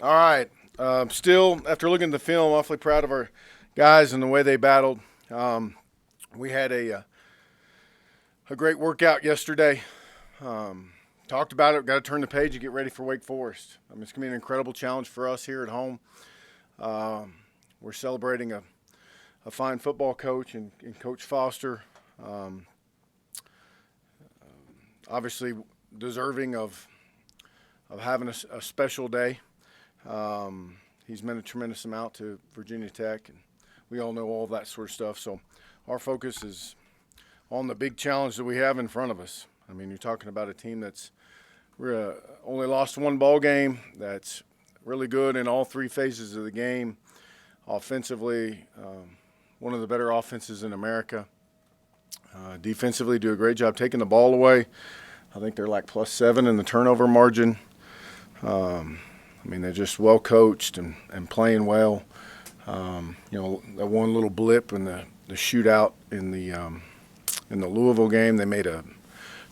All right. Still, after looking at the film, awfully proud of our guys and the way they battled. We had a great workout yesterday. Talked about it. Got to turn the page and get ready for Wake Forest. It's going to be an incredible challenge for us here at home. We're celebrating a fine football coach and Coach Foster. Um, Obviously, deserving of having a special day. He's meant a tremendous amount to Virginia Tech, and we all know all that sort of stuff. So our focus is on the big challenge that we have in front of us. You're talking about a team that's only lost one ball game, that's really good in all three phases of the game. Offensively, one of the better offenses in America. Defensively, do a great job taking the ball away. I think they're like +7 in the turnover margin. They're just well coached and playing well. That one little blip in the shootout in the Louisville game, they made a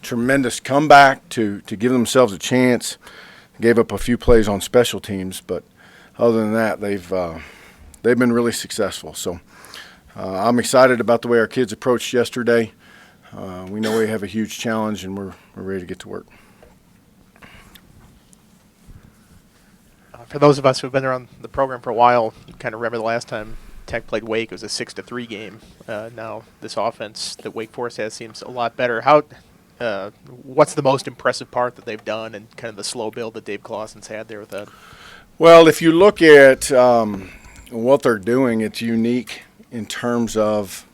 tremendous comeback to give themselves a chance. Gave up a few plays on special teams, but other than that, they've been really successful. So I'm excited about the way our kids approached yesterday. We know we have a huge challenge, and we're ready to get to work. For those of us who've been around the program for a while, you kind of remember the last time Tech played Wake. It was a 6-3 game. Now this offense that Wake Forest has seems a lot better. What's the most impressive part that they've done, and kind of the slow build that Dave Clawson's had there with that? Well, if you look at what they're doing, it's unique in terms of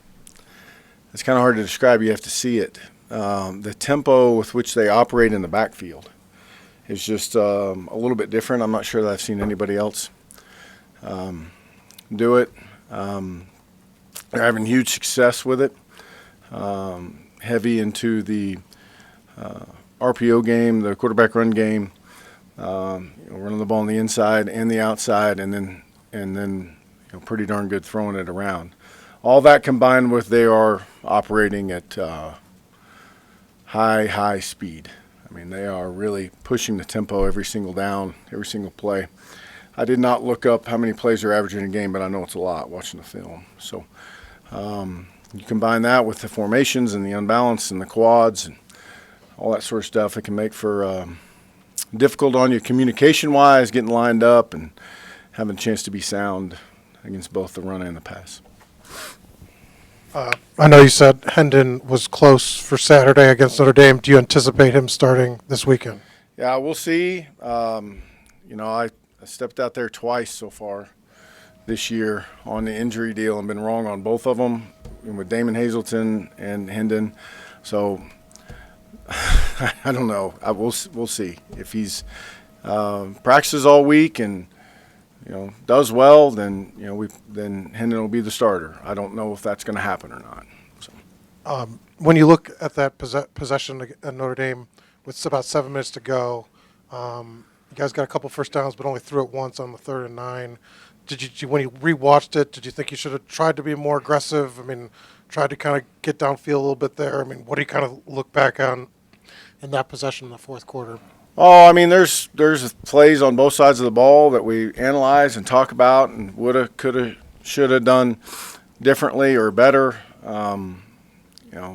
it's kind of hard to describe. You have to see it. The tempo with which they operate in the backfield is just a little bit different. I'm not sure that I've seen anybody else do it. They're having huge success with it. Heavy into the RPO game, the quarterback run game, running the ball on the inside and the outside, and then pretty darn good throwing it around. All that combined with they are operating at high speed. They are really pushing the tempo every single down, every single play. I did not look up how many plays they're averaging in a game, but I know it's a lot watching the film. So you combine that with the formations and the unbalance and the quads and all that sort of stuff, it can make for difficult on you communication-wise, getting lined up and having a chance to be sound against both the run and the pass. I know you said Hendon was close for Saturday against Notre Dame. Do you anticipate him starting this weekend? Yeah, we'll see. I stepped out there twice so far this year on the injury deal and been wrong on both of them, with Damon Hazelton and Hendon. So I don't know. We'll see if he's practices all week and does well. Then then Hendon will be the starter. I don't know if that's going to happen or not. So. When you look at that possession at Notre Dame with about 7 minutes to go, you guys got a couple first downs, but only threw it once on the 3rd and 9. Did you when you rewatched it, did you think you should have tried to be more aggressive? Tried to kind of get downfield a little bit there. What do you kind of look back on in that possession in the fourth quarter? Oh, there's plays on both sides of the ball that we analyze and talk about and woulda, coulda, shoulda done differently or better.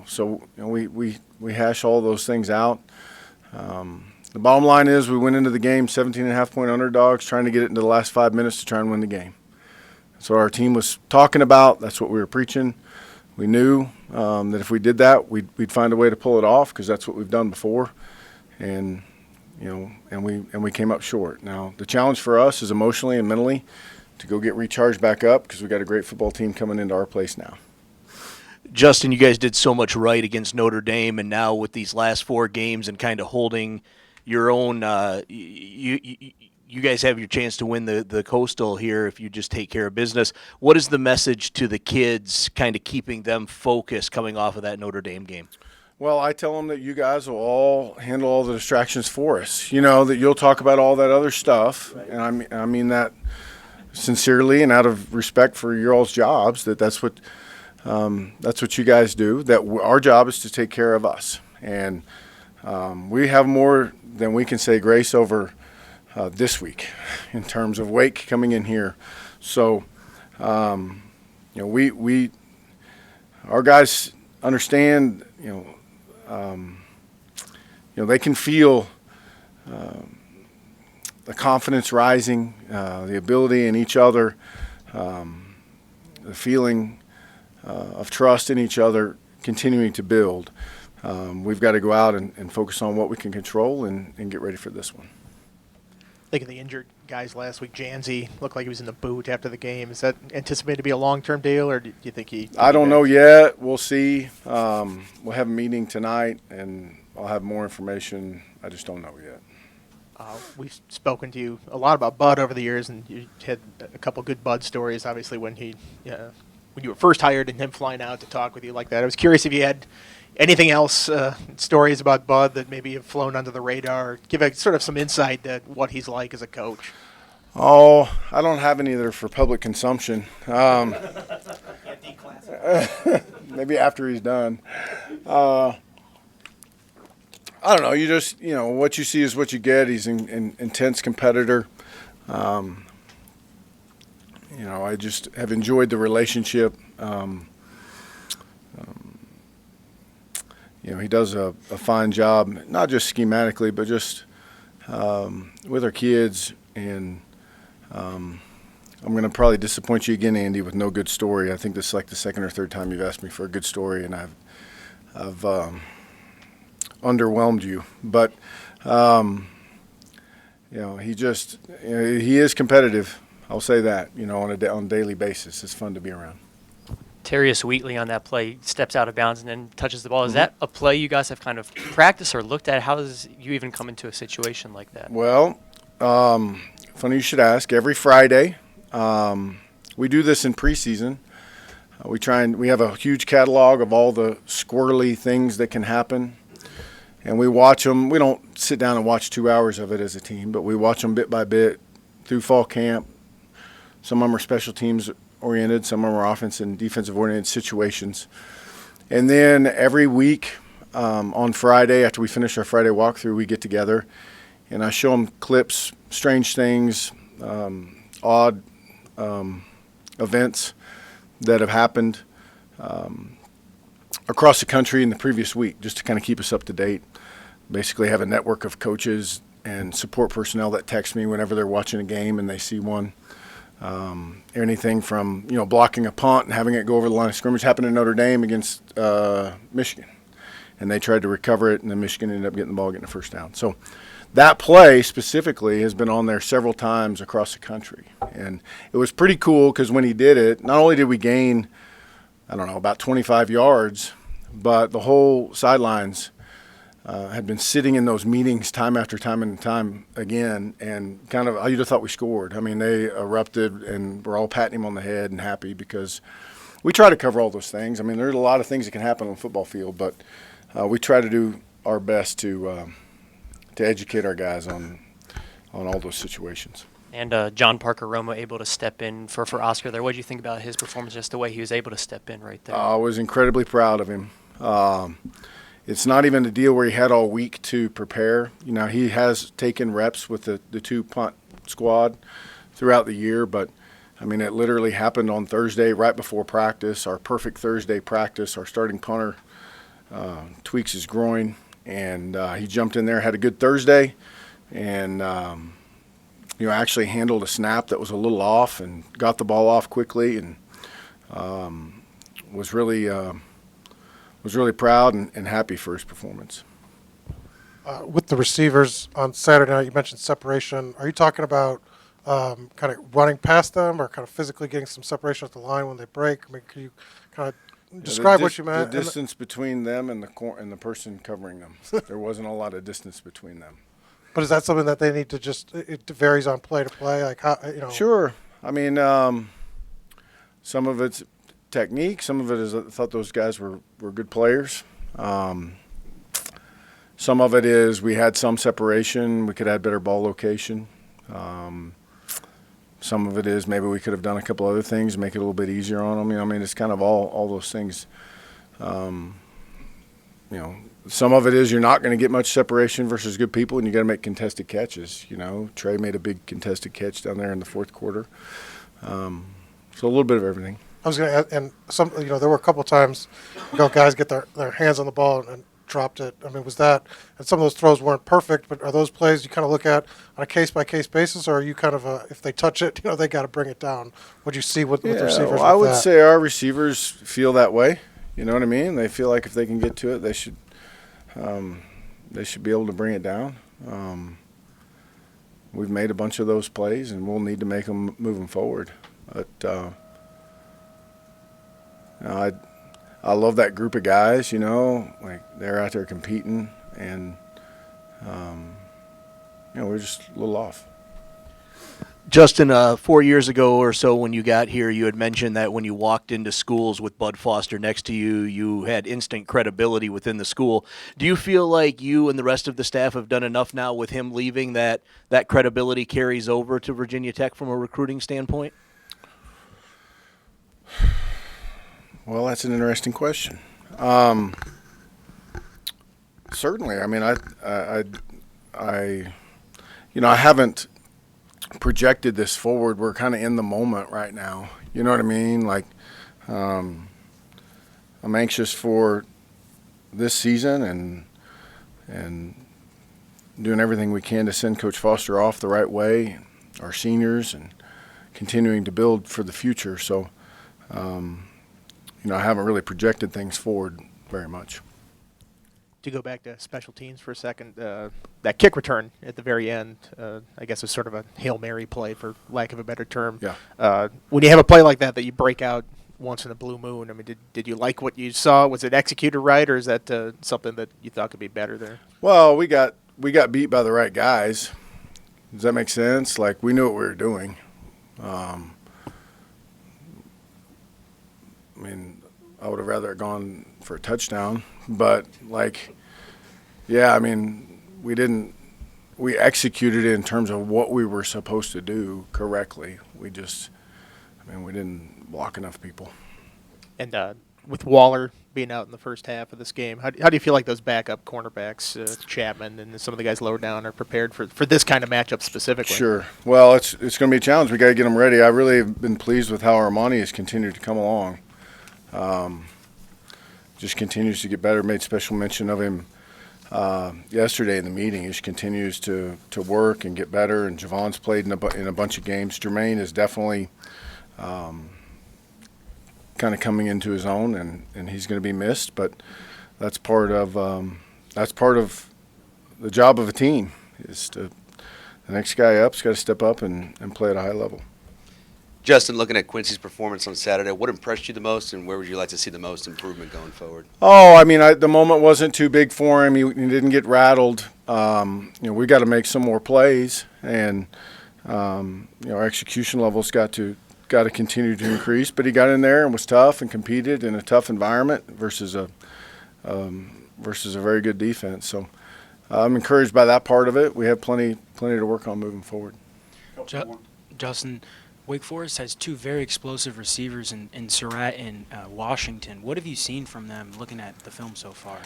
So we hash all those things out. The bottom line is we went into the game 17.5-point underdogs, trying to get it into the last 5 minutes to try and win the game. That's what our team was talking about. That's what we were preaching. We knew that if we did that, we'd find a way to pull it off because that's what we've done before, and we came up short. Now the challenge for us is emotionally and mentally to go get recharged back up because we got a great football team coming into our place now. Justin, you guys did so much right against Notre Dame, and now with these last 4 games and kind of holding your own, you guys have your chance to win the Coastal here if you just take care of business. What is the message to the kids, kind of keeping them focused coming off of that Notre Dame game? Well, I tell them that you guys will all handle all the distractions for us. That you'll talk about all that other stuff, right. And I mean that sincerely and out of respect for your all's jobs. That's what you guys do. That our job is to take care of us, and we have more than we can say grace over this week in terms of Wake coming in here. So, our guys understand, they can feel the confidence rising, the ability in each other, the feeling of trust in each other continuing to build. We've got to go out and focus on what we can control and get ready for this one. Think of the injured guys last week. Janzi looked like he was in the boot after the game. Is that anticipated to be a long-term deal, or do you think he? I don't know yet. We'll see. We'll have a meeting tonight, and I'll have more information. I just don't know yet. We've spoken to you a lot about Bud over the years, and you had a couple good Bud stories. Obviously, when you were first hired, and him flying out to talk with you like that. I was curious if you had anything else, stories about Bud that maybe have flown under the radar. Give sort of some insight to what he's like as a coach. Oh, I don't have any that are for public consumption. Maybe after he's done. I don't know. You just, what you see is what you get. He's an intense competitor. I just have enjoyed the relationship. He does a fine job, not just schematically, but just with our kids. And I'm going to probably disappoint you again, Andy, with no good story. I think this is like the second or third time you've asked me for a good story, and I've underwhelmed you. But he is competitive. I'll say that. On a daily basis, it's fun to be around. Terrius Wheatley on that play steps out of bounds and then touches the ball. Is that a play you guys have kind of practiced or looked at? How does you even come into a situation like that? Well, funny you should ask. Every Friday, we do this in preseason. We have a huge catalog of all the squirrely things that can happen, and we watch them. We don't sit down and watch 2 hours of it as a team, but we watch them bit by bit through fall camp. Some of them are special teams oriented, some of them are offense and defensive oriented situations. And then every week on Friday, after we finish our Friday walkthrough, we get together and I show them clips, strange things, odd events that have happened across the country in the previous week, just to kind of keep us up to date. Basically have a network of coaches and support personnel that text me whenever they're watching a game and they see one. Anything from blocking a punt and having it go over the line of scrimmage happened in Notre Dame against Michigan, and they tried to recover it, and then Michigan ended up getting the ball, getting a first down. So that play specifically has been on there several times across the country, and it was pretty cool because when he did it, not only did we gain, about 25 yards, but the whole sidelines had been sitting in those meetings time after time and time again, and kind of, you'd have thought we scored. I mean, they erupted, and we're all patting him on the head and happy because we try to cover all those things. I mean, there's a lot of things that can happen on a football field, but we try to do our best to educate our guys on all those situations. And John Parker Romo able to step in for Oscar there. What did you think about his performance, just the way he was able to step in right there? I was incredibly proud of him. It's not even a deal where he had all week to prepare. He has taken reps with the two punt squad throughout the year, but, it literally happened on Thursday right before practice, our perfect Thursday practice. Our starting punter tweaks his groin, and he jumped in there, had a good Thursday, and, actually handled a snap that was a little off and got the ball off quickly and was really proud and happy for his performance. With the receivers on Saturday night, you mentioned separation. Are you talking about kind of running past them or kind of physically getting some separation at the line when they break? Can you kind of describe what you meant? The distance between them and the person covering them. There wasn't a lot of distance between them. But is that something that they need to it varies on play to play? Like how, Sure. Some of it's technique. Some of it is I thought those guys were good players. Some of it is we had some separation. We could add better ball location. Some of it is maybe we could have done a couple other things, make it a little bit easier on them. It's kind of all those things. The some of it is you're not going to get much separation versus good people, and you got to make contested catches. You know, Trey made a big contested catch down there in the fourth quarter. So a little bit of everything. I was going to add, and some, there were a couple times, guys get their hands on the ball and dropped it. I mean, was that, and some of those throws weren't perfect, but are those plays you kind of look at on a case-by-case basis, or are you kind of, if they touch it, they got to bring it down? What do you see with the receivers? Well, I would say our receivers feel that way. You know what I mean? They feel like if they can get to it, they should be able to bring it down. We've made a bunch of those plays, and we'll need to make them moving forward. But I love that group of guys. Like they're out there competing, and we're just a little off. Justin, 4 years ago or so when you got here, you had mentioned that when you walked into schools with Bud Foster next to you, you had instant credibility within the school. Do you feel like you and the rest of the staff have done enough now with him leaving that credibility carries over to Virginia Tech from a recruiting standpoint? Well, that's an interesting question. Certainly. I mean, I haven't projected this forward. We're kind of in the moment right now. You know what I mean? Like, I'm anxious for this season and doing everything we can to send Coach Foster off the right way, our seniors, and continuing to build for the future. So, I haven't really projected things forward very much. To go back to special teams for a second, that kick return at the very end, I guess is sort of a Hail Mary play, for lack of a better term. Yeah. When you have a play like that you break out once in a blue moon, I mean, did you like what you saw? Was it executed right, or is that something that you thought could be better there? Well, we got beat by the right guys. Does that make sense? Like, we knew what we were doing. I mean, I would have rather gone for a touchdown, but we executed it in terms of what we were supposed to do correctly. We didn't block enough people. And with Waller being out in the first half of this game, how do you feel like those backup cornerbacks, Chapman and some of the guys lower down, are prepared for this kind of matchup specifically? Sure. Well, it's going to be a challenge. We got to get them ready. I really have been pleased with how Armani has continued to come along. Just continues to get better. Made special mention of him yesterday in the meeting. He just continues to work and get better. And Javon's played in a bunch of games. Jermaine is definitely kind of coming into his own, and he's going to be missed. But that's part of the job of a team. Is the next guy up's got to step up and play at a high level. Justin, looking at Quincy's performance on Saturday, what impressed you the most, and where would you like to see the most improvement going forward? Oh, I mean, the moment wasn't too big for him. He didn't get rattled. We got to make some more plays, and our execution levels got to continue to increase. But he got in there and was tough and competed in a tough environment versus a very good defense. So I'm encouraged by that part of it. We have plenty to work on moving forward. Justin, Wake Forest has two very explosive receivers in Surratt and Washington. What have you seen from them looking at the film so far?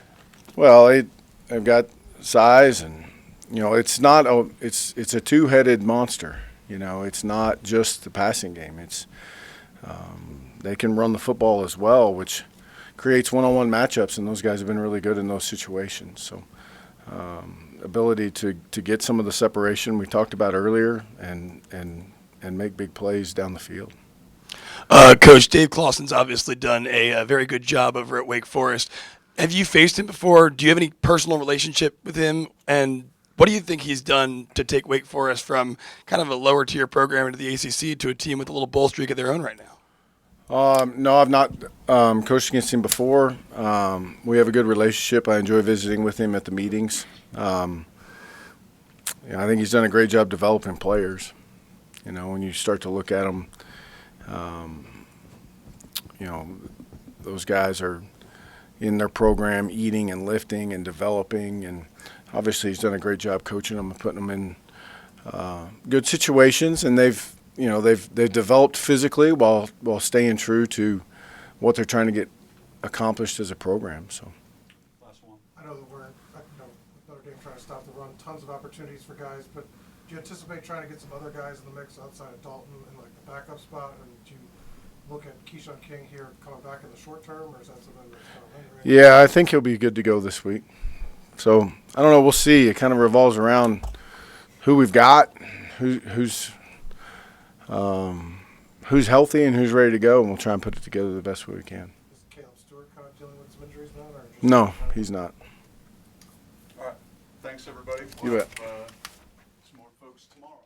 Well, they've got size, and it's a two-headed monster. It's not just the passing game. It's they can run the football as well, which creates one-on-one matchups, and those guys have been really good in those situations. So ability to get some of the separation we talked about earlier and make big plays down the field. Coach Dave Clawson's obviously done a very good job over at Wake Forest. Have you faced him before? Do you have any personal relationship with him? And what do you think he's done to take Wake Forest from kind of a lower tier program into the ACC to a team with a little bowl streak of their own right now? No, I've not coached against him before. We have a good relationship. I enjoy visiting with him at the meetings. I think he's done a great job developing players. When you start to look at them, those guys are in their program eating and lifting and developing, and obviously he's done a great job coaching them and putting them in good situations, and they've developed physically while staying true to what they're trying to get accomplished as a program. So. I know that we're trying to stop the run. Tons of opportunities for guys, but do you anticipate trying to get some other guys in the mix outside of Dalton in like the backup spot? And do you look at Keyshawn King here coming back in the short term, or is that something that's kind of lingering? Yeah, I think he'll be good to go this week. So I don't know. We'll see. It kind of revolves around who we've got, who's healthy and who's ready to go, and we'll try and put it together the best way we can. Is Caleb Stewart kind of dealing with some injuries now? Or just No, he's not. All right. Thanks, everybody. You We'll bet. have, some more folks tomorrow.